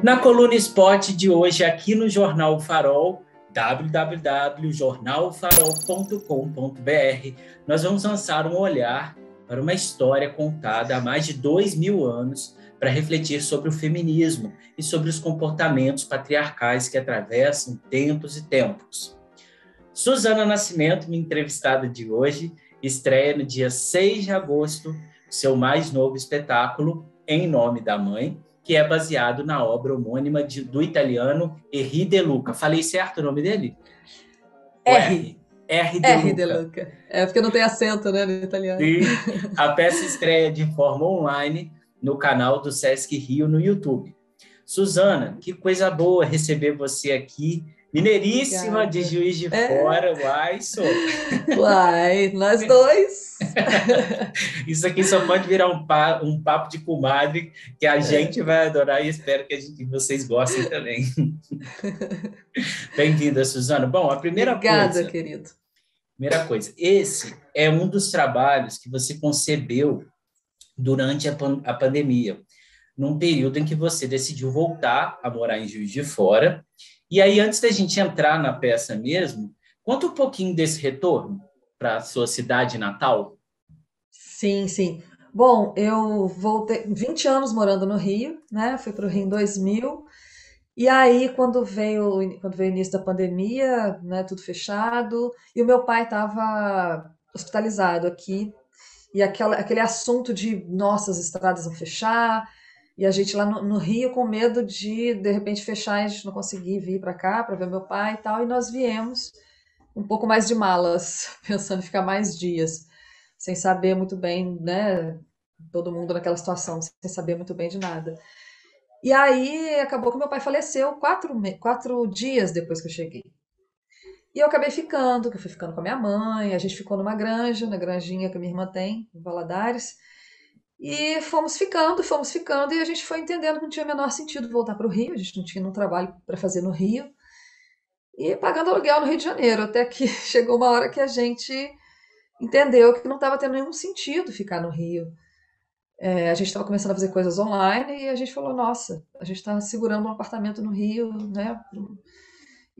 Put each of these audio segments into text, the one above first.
Na coluna Spot de hoje, aqui no Jornal Farol, www.jornalfarol.com.br, nós vamos lançar um olhar para uma história contada há mais de 2000 anos para refletir sobre o feminismo e sobre os comportamentos patriarcais que atravessam tempos e tempos. Suzana Nascimento, minha entrevistada de hoje, estreia no dia 6 de agosto seu mais novo espetáculo, Em Nome da Mãe, que é baseado na obra homônima do italiano Henri De Luca. Falei certo o nome dele? R. R. De R. De Luca. Luca. É porque não tem acento, né, no italiano. Sim. A peça estreia de forma online no canal do Sesc Rio no YouTube. Suzana, que coisa boa receber você aqui, mineiríssima de Obrigada. Juiz de Fora, uai, sou. Uai, nós dois. Isso aqui só pode virar um papo de comadre que a gente vai adorar e espero que vocês gostem também. Bem-vinda, Suzana. Bom, Obrigada, querido. primeira coisa, esse é um dos trabalhos que você concebeu durante a pandemia, num período em que você decidiu voltar a morar em Juiz de Fora. E aí, antes da gente entrar na peça mesmo, conta um pouquinho desse retorno para a sua cidade natal. Sim, sim. Bom, eu voltei 20 anos morando no Rio, né? Fui para o Rio em 2000. E aí, quando veio o início da pandemia, né, tudo fechado, e o meu pai estava hospitalizado aqui. E aquele assunto de, nossa, as estradas vão fechar, e a gente lá no Rio com medo de repente fechar e a gente não conseguir vir para cá para ver meu pai e tal, e nós viemos um pouco mais de malas, pensando em ficar mais dias, sem saber muito bem, né, todo mundo naquela situação, sem saber muito bem de nada. E aí acabou que meu pai faleceu 4 dias depois que eu cheguei. E eu acabei ficando, que eu fui ficando com a minha mãe, a gente ficou numa granja, na granjinha que a minha irmã tem, em Valadares. E fomos ficando, e a gente foi entendendo que não tinha o menor sentido voltar para o Rio, a gente não tinha um trabalho para fazer no Rio, e pagando aluguel no Rio de Janeiro, até que chegou uma hora que a gente entendeu que não estava tendo nenhum sentido ficar no Rio. A gente estava começando a fazer coisas online e a gente falou, nossa, a gente está segurando um apartamento no Rio, né?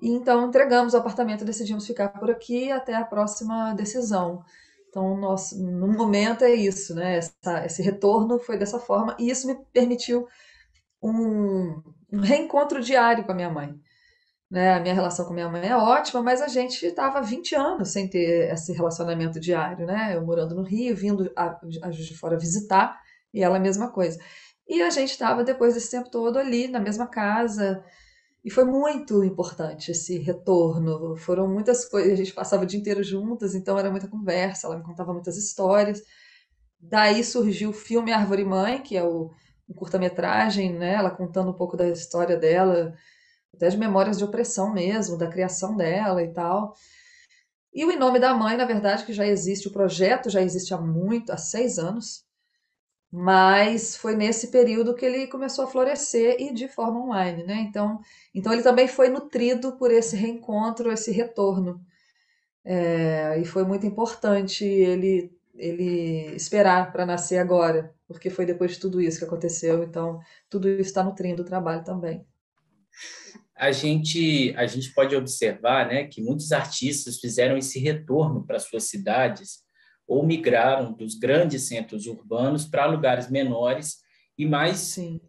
E então entregamos o apartamento e decidimos ficar por aqui até a próxima decisão. Então, no momento é isso, né? Esse retorno foi dessa forma, e isso me permitiu um reencontro diário com a minha mãe. Né? A minha relação com a minha mãe é ótima, mas a gente estava 20 anos sem ter esse relacionamento diário, né? Eu morando no Rio, vindo a Juiz de Fora visitar, e ela a mesma coisa. E a gente estava, depois desse tempo todo, ali na mesma casa, e foi muito importante esse retorno. Foram muitas coisas, a gente passava o dia inteiro juntas, então era muita conversa, ela me contava muitas histórias. Daí surgiu o filme Árvore Mãe, que é um curta-metragem, né? Ela contando um pouco da história dela, até de memórias de opressão mesmo, da criação dela e tal. E o Em Nome da Mãe, na verdade, que já existe, o projeto já existe há 6 anos, mas foi nesse período que ele começou a florescer e de forma online, né? Então ele também foi nutrido por esse reencontro, esse retorno. E foi muito importante ele esperar para nascer agora, porque foi depois de tudo isso que aconteceu. Então tudo isso está nutrindo o trabalho também. A gente pode observar, né, que muitos artistas fizeram esse retorno para suas cidades ou migraram dos grandes centros urbanos para lugares menores e mais Sim.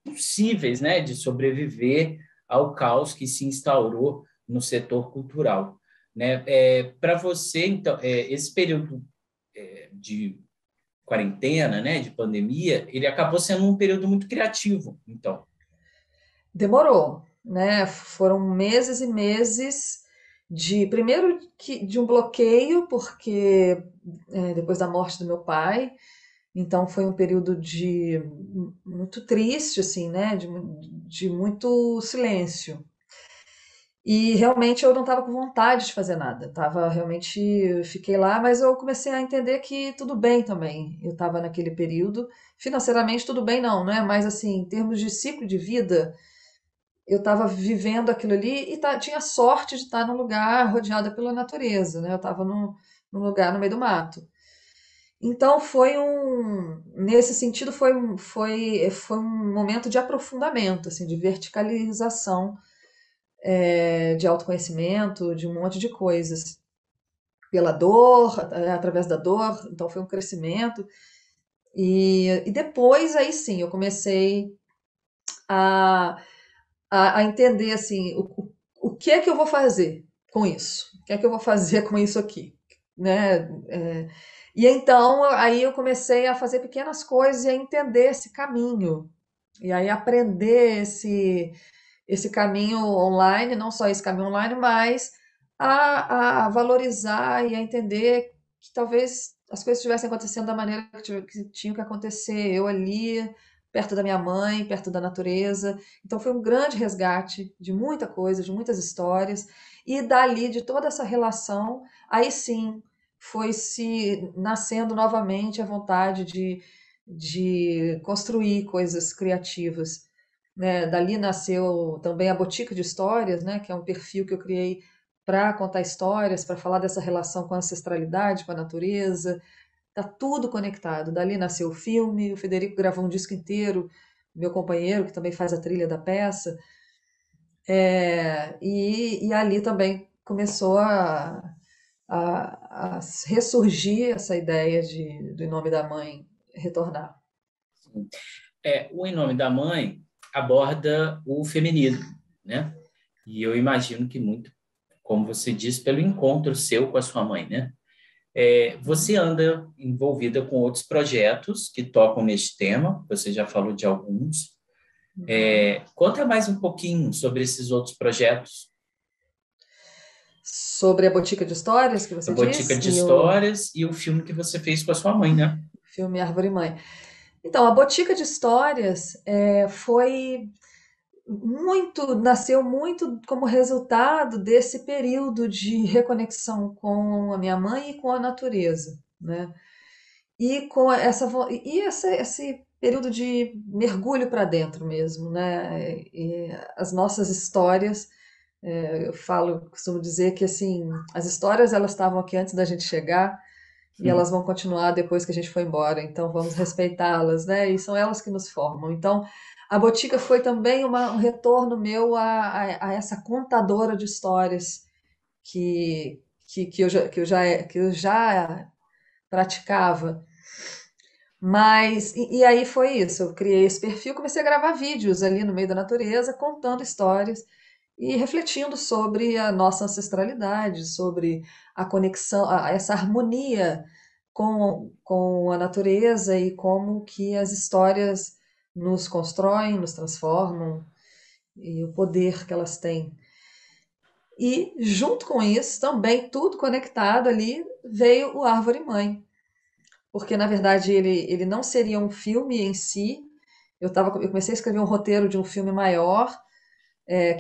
possíveis, né, de sobreviver ao caos que se instaurou no setor cultural, né? Para você, então, esse período de quarentena, né, de pandemia, ele acabou sendo um período muito criativo, então. Demorou, né? Foram meses e meses primeiro de um bloqueio, porque depois da morte do meu pai, então foi um período de muito triste, assim, né? De muito silêncio. E realmente eu não estava com vontade de fazer nada. Tava realmente, fiquei lá, mas eu comecei a entender que tudo bem também. Eu estava naquele período, financeiramente tudo bem não, né? Mas assim, em termos de ciclo de vida, eu estava vivendo aquilo ali e tinha sorte de estar num lugar rodeada pela natureza, né? Eu estava num lugar no meio do mato. Então nesse sentido foi um momento de aprofundamento, assim, de verticalização, de autoconhecimento, de um monte de coisas. Pela dor, através da dor, então foi um crescimento. E depois, aí sim, eu comecei a, a entender, assim, o que é que eu vou fazer com isso? O que é que eu vou fazer com isso aqui? Né? E então, aí eu comecei a fazer pequenas coisas e a entender esse caminho. E aí aprender esse caminho online, não só esse caminho online, mas a valorizar e a entender que talvez as coisas estivessem acontecendo da maneira que tinham que acontecer, eu ali, perto da minha mãe, perto da natureza. Então foi um grande resgate de muita coisa, de muitas histórias, e dali, de toda essa relação, aí sim foi se nascendo novamente a vontade de construir coisas criativas, né? Dali nasceu também a Botica de Histórias, né? Que é um perfil que eu criei para contar histórias, para falar dessa relação com a ancestralidade, com a natureza. Tá tudo conectado. Dali nasceu o filme, o Federico gravou um disco inteiro, meu companheiro, que também faz a trilha da peça. E ali também começou a ressurgir essa ideia do Em Nome da Mãe retornar. O Em Nome da Mãe aborda o feminismo, né? E eu imagino que muito, como você disse, pelo encontro seu com a sua mãe, né? Você anda envolvida com outros projetos que tocam neste tema, você já falou de alguns. Uhum. Conta mais um pouquinho sobre esses outros projetos. Sobre a Botica de Histórias que A você Botica diz de e o Histórias e o filme que você fez com a sua mãe, né? filme Árvore Mãe. Então, a Botica de Histórias foi nasceu muito como resultado desse período de reconexão com a minha mãe e com a natureza, né? E com esse período de mergulho para dentro mesmo, né? E as nossas histórias, eu costumo dizer que assim, as histórias elas estavam aqui antes da gente chegar e elas vão continuar depois que a gente for embora. Então vamos respeitá-las, né? E são elas que nos formam. Então a Botica foi também um retorno meu a essa contadora de histórias que eu já praticava. Mas, e aí foi isso, eu criei esse perfil, comecei a gravar vídeos ali no meio da natureza, contando histórias e refletindo sobre a nossa ancestralidade, sobre a conexão, essa harmonia com a natureza e como que as histórias nos constroem, nos transformam e o poder que elas têm. E junto com isso, também tudo conectado ali, veio o Árvore Mãe, porque na verdade ele não seria um filme em si. Eu comecei a escrever um roteiro de um filme maior,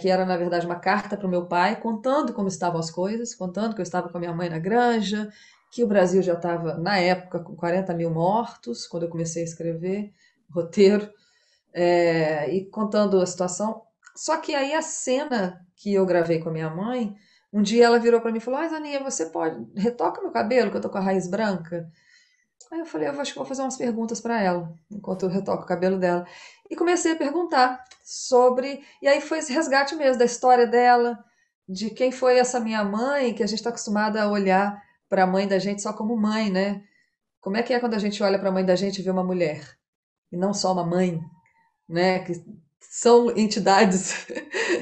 que era na verdade uma carta para o meu pai, contando como estavam as coisas, contando que eu estava com a minha mãe na granja, que o Brasil já estava, na época, com 40 mil mortos, quando eu comecei a escrever o roteiro, e contando a situação. Só que aí a cena que eu gravei com a minha mãe, um dia ela virou para mim e falou: "Ah, Zaninha, você pode retoca meu cabelo, que eu tô com a raiz branca?" Aí eu falei, eu acho que vou fazer umas perguntas para ela, enquanto eu retoco o cabelo dela. E comecei a perguntar sobre. E aí foi esse resgate mesmo da história dela, de quem foi essa minha mãe, que a gente está acostumada a olhar para a mãe da gente só como mãe, né? Como é que é quando a gente olha para a mãe da gente e vê uma mulher, e não só uma mãe, né? Que são entidades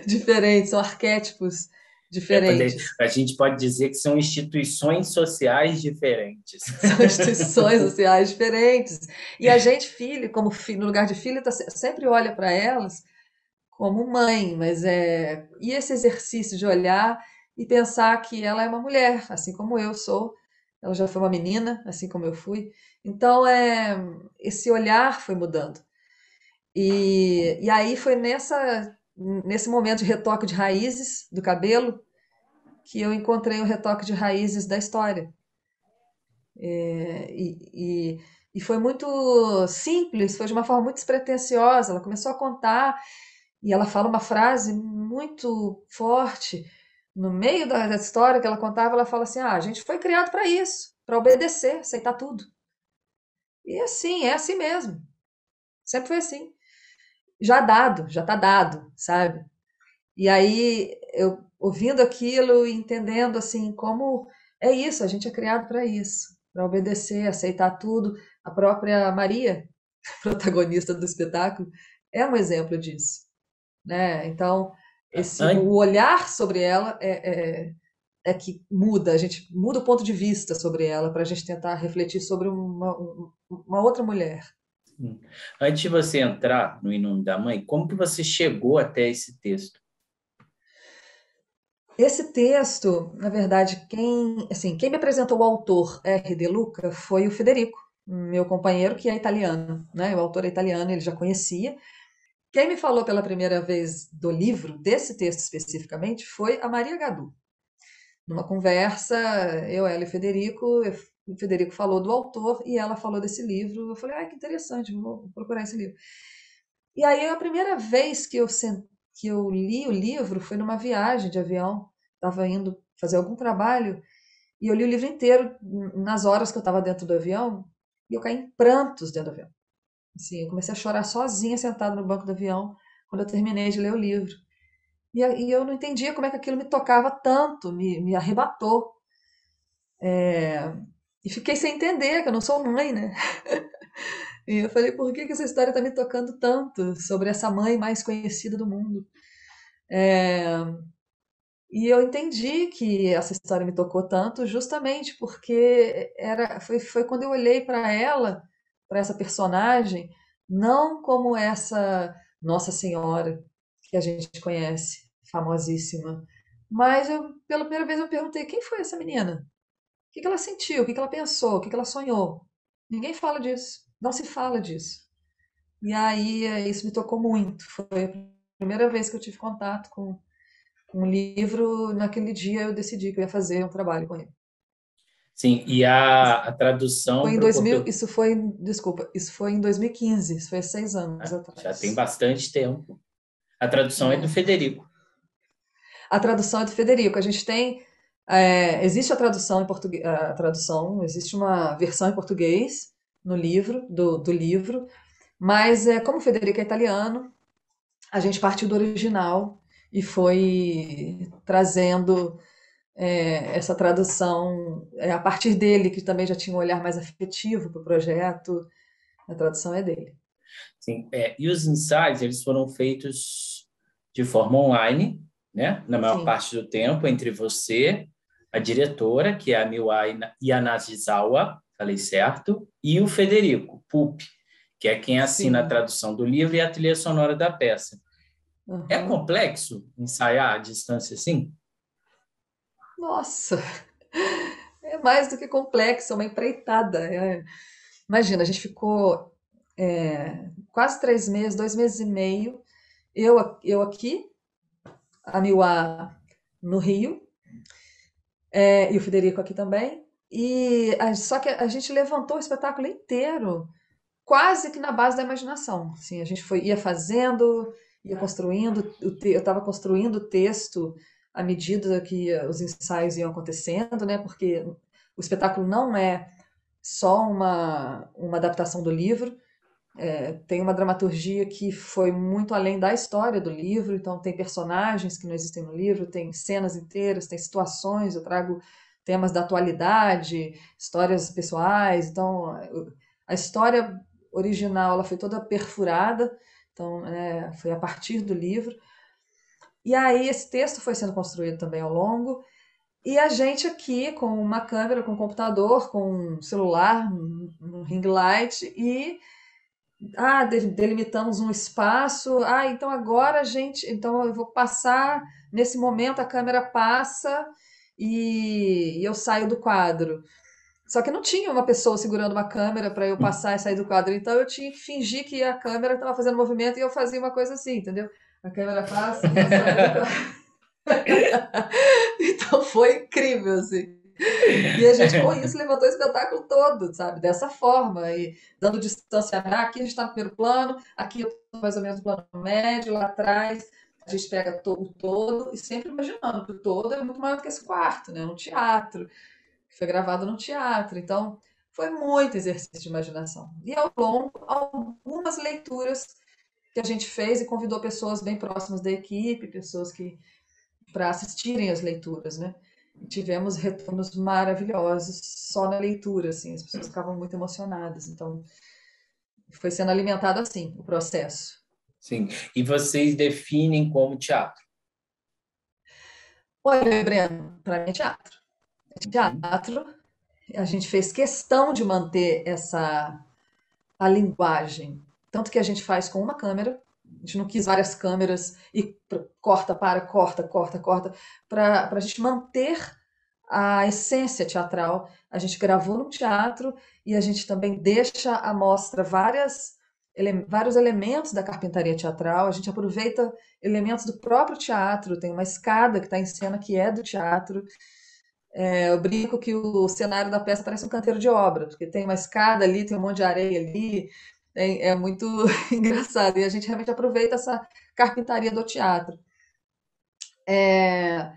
diferentes, são arquétipos diferentes. A gente pode dizer que são instituições sociais diferentes. São instituições sociais diferentes. E a gente, filho, como filho, no lugar de filho, sempre olha para elas como mãe, mas e esse exercício de olhar e pensar que ela é uma mulher, assim como eu sou. Ela já foi uma menina, assim como eu fui. Então, esse olhar foi mudando. E aí foi nesse momento de retoque de raízes do cabelo que eu encontrei o retoque de raízes da história. É, e foi muito simples, foi de uma forma muito despretensiosa. Ela começou a contar e ela fala uma frase muito forte. No meio da história que ela contava, ela fala assim: Ah, a gente foi criado para isso, para obedecer, aceitar tudo. E assim, é assim mesmo. Sempre foi assim. Já dado, já tá dado, sabe? E aí, eu ouvindo aquilo e entendendo assim como é isso, a gente é criado para isso, para obedecer, aceitar tudo. A própria Maria, protagonista do espetáculo, é um exemplo disso, né? Então, o An- olhar sobre ela é que muda, a gente muda o ponto de vista sobre ela para a gente tentar refletir sobre uma outra mulher. Antes de você entrar no Em Nome da Mãe, como que você chegou até esse texto? Esse texto, na verdade, quem me apresentou o autor R.D. Luca foi o Federico, meu companheiro, que é italiano, né? O autor é italiano, ele já conhecia. Quem me falou pela primeira vez do livro, desse texto especificamente, foi a Maria Gadu. Numa conversa, ela e o Federico falou do autor e ela falou desse livro. Eu falei, que interessante, vou procurar esse livro. E aí, a primeira vez que eu li o livro foi numa viagem de avião. Estava indo fazer algum trabalho e eu li o livro inteiro nas horas que eu estava dentro do avião e eu caí em prantos dentro do avião. Assim, eu comecei a chorar sozinha, sentada no banco do avião, quando eu terminei de ler o livro. E eu não entendia como é que aquilo me tocava tanto, me arrebatou. E fiquei sem entender, que eu não sou mãe, né? E eu falei, por que essa história está me tocando tanto sobre essa mãe mais conhecida do mundo? E eu entendi que essa história me tocou tanto justamente porque foi quando eu olhei para ela, para essa personagem, não como essa Nossa Senhora que a gente conhece, famosíssima, mas pela primeira vez eu perguntei quem foi essa menina? O que ela sentiu? O que ela pensou? O que ela sonhou? Ninguém fala disso, não se fala disso. E aí isso me tocou muito. Foi a primeira vez que eu tive contato com o livro. Naquele dia eu decidi que eu ia fazer um trabalho com ele. Sim, e a tradução Foi em para o 2000, português desculpa, isso foi em 2015, isso foi há 6 anos já tem atrás. bastante tempo. A tradução é do É. Federico. A tradução é do Federico. A gente tem, existe a tradução em português, existe uma versão em português no livro, do livro, mas como o Federico é italiano, a gente partiu do original e foi trazendo essa tradução a partir dele, que também já tinha um olhar mais afetivo para o projeto. A tradução é dele. Sim, e os ensaios, eles foram feitos de forma online, né? Na maior Sim, parte do tempo, entre você, a diretora, que é a Miwai Yanagisawa, falei certo, e o Federico Pupi, que é quem assina a sim. tradução do livro e a trilha sonora da peça. É Uhum. complexo ensaiar à distância assim? Nossa, é mais do que complexo, é uma empreitada. Imagina, a gente ficou quase 3 meses, 2 meses e meio, eu aqui, a Miwa no Rio, e o Federico aqui também. Só que a gente levantou o espetáculo inteiro quase que na base da imaginação. Assim, a gente ia fazendo, ia construindo. Eu estava construindo o texto à medida que os ensaios iam acontecendo, né? Porque o espetáculo não é só uma adaptação do livro. Tem uma dramaturgia que foi muito além da história do livro, então tem personagens que não existem no livro, tem cenas inteiras, tem situações, eu trago temas da atualidade, histórias pessoais, então a história original ela foi toda perfurada, então foi a partir do livro. E aí esse texto foi sendo construído também ao longo, e a gente aqui com uma câmera, com um computador, com um celular, um ring light delimitamos um espaço. Então agora a gente, então eu vou passar nesse momento a câmera passa e eu saio do quadro. Só que não tinha uma pessoa segurando uma câmera para eu passar e sair do quadro, então eu tinha que fingir que a câmera estava fazendo movimento e eu fazia uma coisa assim, entendeu? A câmera passa e eu saio do quadro. Então foi incrível, assim. E a gente, com isso, levantou o espetáculo todo, sabe? Dessa forma, e dando distanciamento. Aqui a gente está no primeiro plano, aqui eu estou mais ou menos no plano médio, lá atrás a gente pega o todo, e sempre imaginando que o todo é muito maior do que esse quarto, né? Um teatro, que foi gravado num teatro. Então, foi muito exercício de imaginação. E ao longo, algumas leituras que a gente fez e convidou pessoas bem próximas da equipe, pessoas que para assistirem às leituras, né? E tivemos retornos maravilhosos só na leitura, assim, as pessoas ficavam muito emocionadas. Então, foi sendo alimentado assim o processo. Sim. E vocês definem como teatro? Olha, Breno, para mim é teatro. É Uhum. teatro, a gente fez questão de manter essa a linguagem, tanto que a gente faz com uma câmera. A gente não quis várias câmeras e corta, para, corta, corta, corta, para a gente manter a essência teatral. A gente gravou no teatro e a gente também deixa à mostra vários elementos da carpintaria teatral. A gente aproveita elementos do próprio teatro. Tem uma escada que está em cena que é do teatro. Eu brinco que o cenário da peça parece um canteiro de obra, porque tem uma escada ali, tem um monte de areia ali, é muito engraçado. E a gente realmente aproveita essa carpintaria do teatro. É,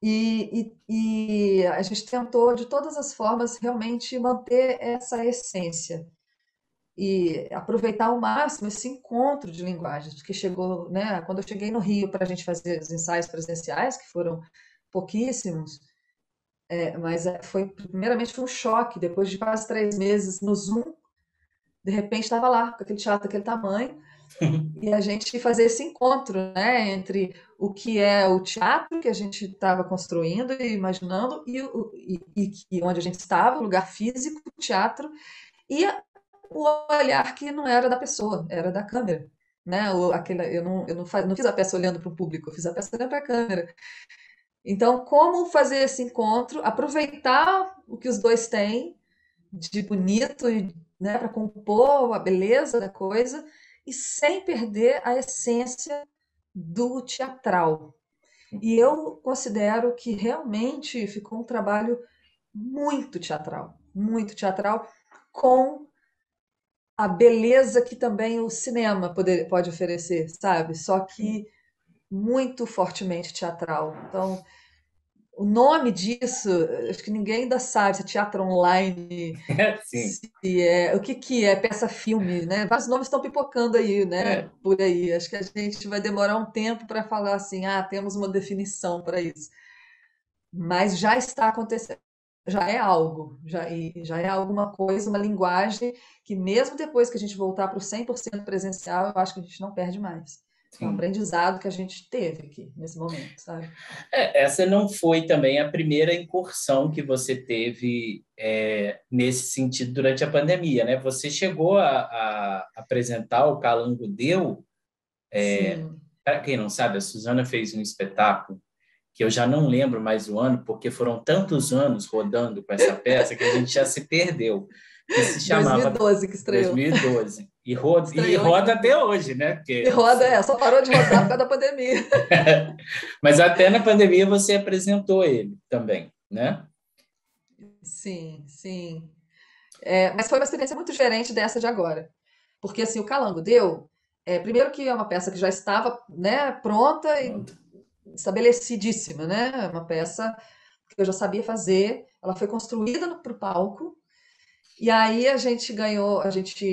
e a gente tentou, de todas as formas, realmente manter essa essência e aproveitar ao máximo esse encontro de linguagens, porque chegou, né, quando eu cheguei no Rio para a gente fazer os ensaios presenciais, que foram pouquíssimos, mas primeiramente foi um choque, depois de quase 3 meses no Zoom, de repente estava lá, com aquele teatro daquele tamanho, e a gente fazer esse encontro, né, entre o que é o teatro que a gente estava construindo e imaginando, e onde a gente estava, o lugar físico, o teatro, e o olhar que não era da pessoa, era da câmera. Né? Eu não fiz a peça olhando para o público, eu fiz a peça olhando para a câmera. Então, como fazer esse encontro, aproveitar o que os dois têm de bonito, né, para compor a beleza da coisa, e sem perder a essência do teatral. E eu considero que realmente ficou um trabalho muito teatral, com a beleza que também o cinema pode oferecer, sabe? Só que muito fortemente teatral. Então, o nome disso, acho que ninguém ainda sabe se é teatro online, Sim. se é, o que que é peça-filme, né? Vários nomes estão pipocando aí, né? É. Por aí. Acho que a gente vai demorar um tempo para falar assim, temos uma definição para isso. Mas já está acontecendo. Já é algo, já é alguma coisa, uma linguagem que mesmo depois que a gente voltar para o 100% presencial, eu acho que a gente não perde mais. É um Sim. aprendizado que a gente teve aqui nesse momento, sabe? Essa não foi também a primeira incursão que você teve nesse sentido durante a pandemia, né? Você chegou a apresentar o Calango Deu. Sim. Para quem não sabe, a Suzana fez um espetáculo que eu já não lembro mais o ano, porque foram tantos anos rodando com essa peça que a gente já se perdeu, que se chamava 2012 que estreou. 2012. E Estreou em roda até 2012. hoje, né? E Porque, roda, só parou de rodar por causa da pandemia. mas até na pandemia você apresentou ele também, né? Sim, sim. Mas foi uma experiência muito diferente dessa de agora. Porque assim, o Calango deu. Primeiro que é uma peça que já estava, né, pronta e Pronto. estabelecidíssima, né? É uma peça que eu já sabia fazer. Ela foi construída para o palco. E aí a gente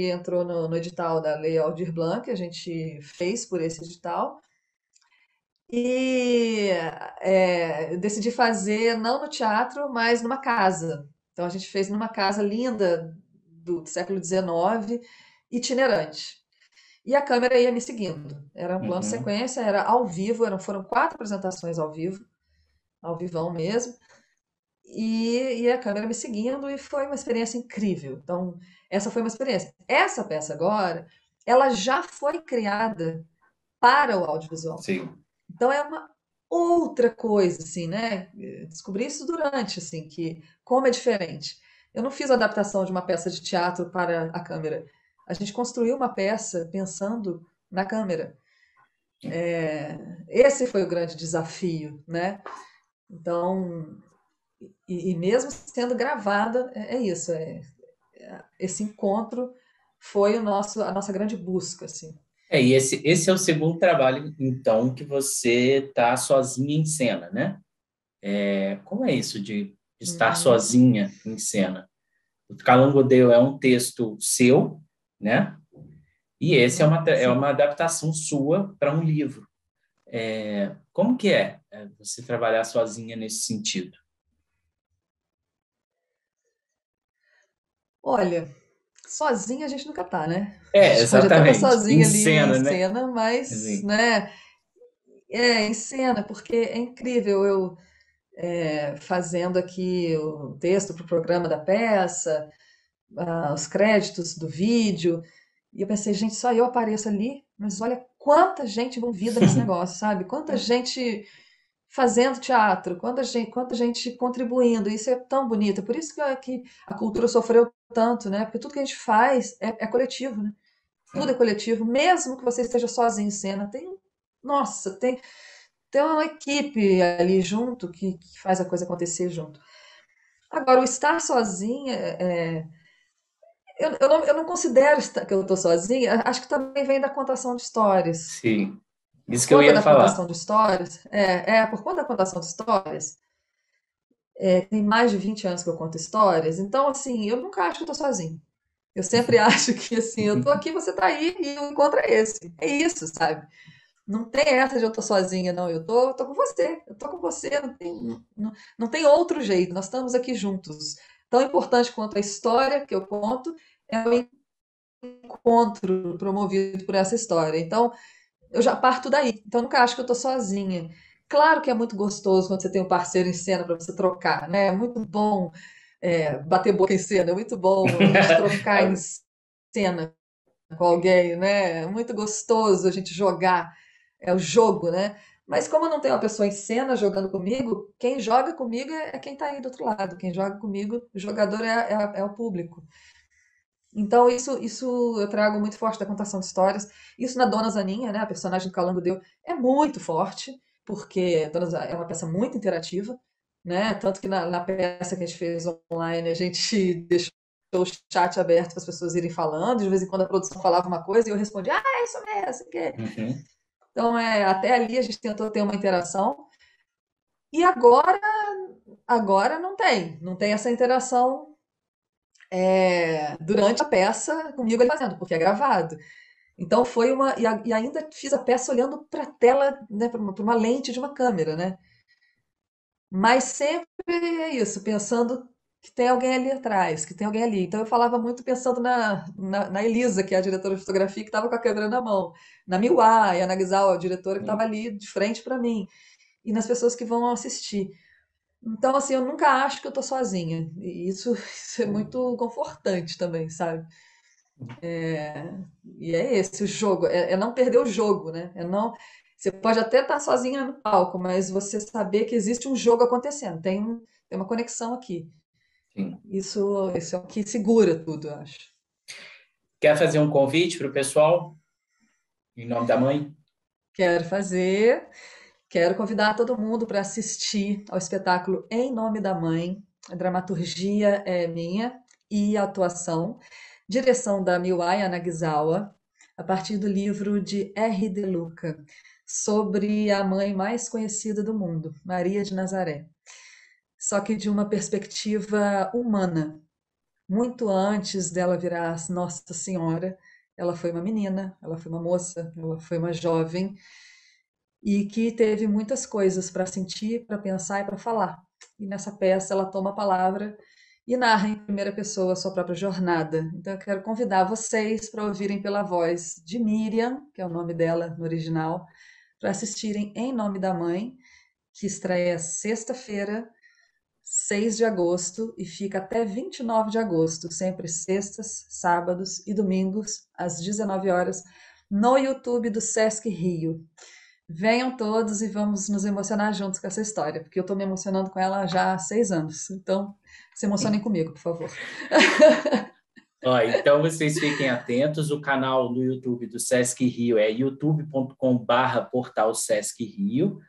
entrou no edital da Lei Aldir Blanc, a gente fez por esse edital. E decidi fazer não no teatro, mas numa casa. Então a gente fez numa casa linda do século XIX, itinerante. E a câmera ia me seguindo. Era um plano de Uhum. sequência, era ao vivo, foram 4 apresentações ao vivão mesmo. E a câmera me seguindo, e foi uma experiência incrível. Então, essa foi uma experiência. Essa peça agora, ela já foi criada para o audiovisual. Sim. Então é uma outra coisa, assim, né? Descobri isso durante, assim, que como é diferente. Eu não fiz a adaptação de uma peça de teatro para a câmera. A gente construiu uma peça pensando na câmera. Esse foi o grande desafio, né? Então, e mesmo sendo gravada, é isso. Esse encontro foi a nossa grande busca, assim. E esse é o segundo trabalho, então, que você está sozinha em cena, né? Como é isso de estar Uhum. sozinha em cena? O Calango Deu é um texto seu, né? E esse é Sim. uma adaptação sua para um livro. Como que é você trabalhar sozinha nesse sentido? Olha, sozinha a gente nunca tá, né? A gente pode até estar Exatamente. Em sozinha ali em cena, né? cena, mas, Assim, né, em cena, porque é incrível eu fazendo aqui o texto para o programa da peça, os créditos do vídeo, e eu pensei, gente, só eu apareço ali, mas olha quanta gente envolvida nesse negócio, sabe? Quanta gente fazendo teatro, quanta gente contribuindo, isso é tão bonito. Por isso que a cultura sofreu tanto, né? Porque tudo que a gente faz é coletivo, né? Tudo é coletivo, mesmo que você esteja sozinho em cena. Nossa, tem uma equipe ali junto que faz a coisa acontecer junto. Agora, o estar sozinha, eu não considero que eu estou sozinha, acho que também vem da contação de histórias. sim. Por Isso que eu conta ia da contação falar. de histórias, por conta da contação de histórias, tem mais de 20 anos que eu conto histórias, então, assim, eu nunca acho que eu estou sozinha. Eu sempre acho que, assim, eu estou aqui, você está aí e o encontro é esse. É isso, sabe? Não tem essa de eu tô sozinha, não. Eu tô com você. Eu tô com você. Não tem outro jeito. Nós estamos aqui juntos. Tão importante quanto a história que eu conto é o encontro promovido por essa história. Então, eu já parto daí. Então, eu nunca acho que eu tô sozinha. Claro que é muito gostoso quando você tem um parceiro em cena para você trocar, né? É muito bom bater boca em cena. É muito bom a gente trocar em cena com alguém, né? É muito gostoso a gente jogar, é o jogo, né? Mas como não tem uma pessoa em cena jogando comigo, quem joga comigo é quem está aí do outro lado. Quem joga comigo, o jogador é o público. Então, isso eu trago muito forte da contação de histórias. Isso na Dona Zaninha, né? A personagem do Calango Deu é muito forte, porque a Dona é uma peça muito interativa, né? Tanto que na peça que a gente fez online, a gente deixou o chat aberto para as pessoas irem falando. De vez em quando a produção falava uma coisa e eu respondia, é isso mesmo, sei o quê. Uhum. Então, até ali a gente tentou ter uma interação. E agora não tem essa interação durante a peça comigo ele fazendo, porque é gravado. Então foi uma. E ainda fiz a peça olhando para a tela, né, para uma lente de uma câmera, né? Mas sempre é isso, pensando que tem alguém ali atrás, que tem alguém ali. Então eu falava muito pensando na Elisa, que é a diretora de fotografia, que estava com a câmera na mão, na Miwá, e a Nagizal, a diretora que estava ali de frente para mim, e nas pessoas que vão assistir. Então, assim, eu nunca acho que eu tô sozinha. E isso é muito confortante também, sabe? E é esse o jogo, é não perder o jogo, né? É não. Você pode até estar sozinha no palco, mas você saber que existe um jogo acontecendo, tem uma conexão aqui. Sim. Isso é o que segura tudo, eu acho. Quer fazer um convite para o pessoal, em nome da mãe? Quero fazer, quero convidar todo mundo para assistir ao espetáculo Em Nome da Mãe. A dramaturgia é minha e a atuação. Direção da Miwaya Nagzawa, a partir do livro de R. De Luca, sobre a mãe mais conhecida do mundo, Maria de Nazaré. Só que de uma perspectiva humana. Muito antes dela virar Nossa Senhora, ela foi uma menina, ela foi uma moça, ela foi uma jovem e que teve muitas coisas para sentir, para pensar e para falar. E nessa peça ela toma a palavra e narra em primeira pessoa a sua própria jornada. Então eu quero convidar vocês para ouvirem pela voz de Miriam, que é o nome dela no original, para assistirem Em Nome da Mãe, que estreia sexta-feira, 6 de agosto, e fica até 29 de agosto, sempre sextas, sábados e domingos, às 19 horas, no YouTube do Sesc Rio. Venham todos e vamos nos emocionar juntos com essa história, porque eu estou me emocionando com ela já há 6 anos. Então, se emocionem comigo, por favor. Ó, então vocês fiquem atentos, o canal no YouTube do Sesc Rio é youtube.com/portal Sesc Rio.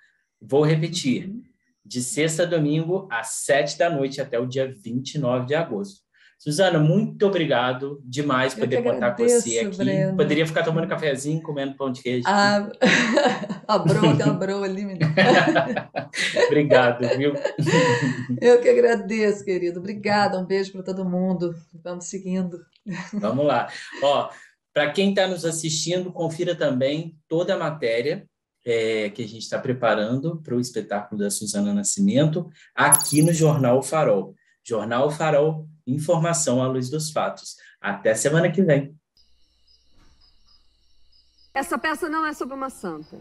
Vou repetir, Uhum. de sexta a domingo, às 7 da noite até o dia 29 de agosto. Suzana, muito obrigado demais Eu que poder contar com você agradeço, aqui. Breno. Poderia ficar tomando cafezinho, comendo pão de queijo aqui. Ah, a broa, tem uma broa ali, menino. Obrigado, viu? Eu que agradeço, querido. Obrigada, um beijo para todo mundo. Vamos seguindo. Vamos lá. Ó, para quem está nos assistindo, confira também toda a matéria que a gente está preparando para o espetáculo da Suzana Nascimento aqui no Jornal O Farol. Jornal O Farol, informação à luz dos fatos. Até semana que vem. Essa peça não é sobre uma santa.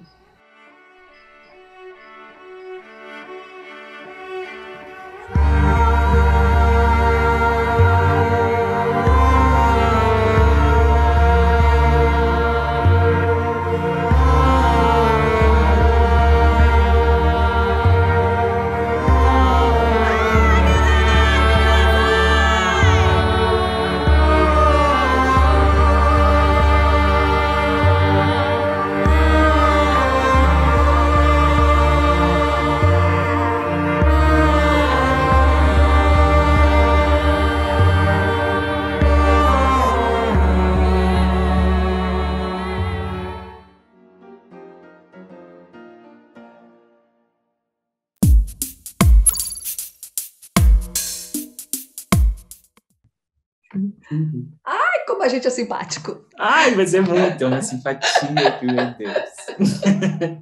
Ai, como a gente é simpático. Ai, mas é muito, é uma simpatia, que, meu Deus.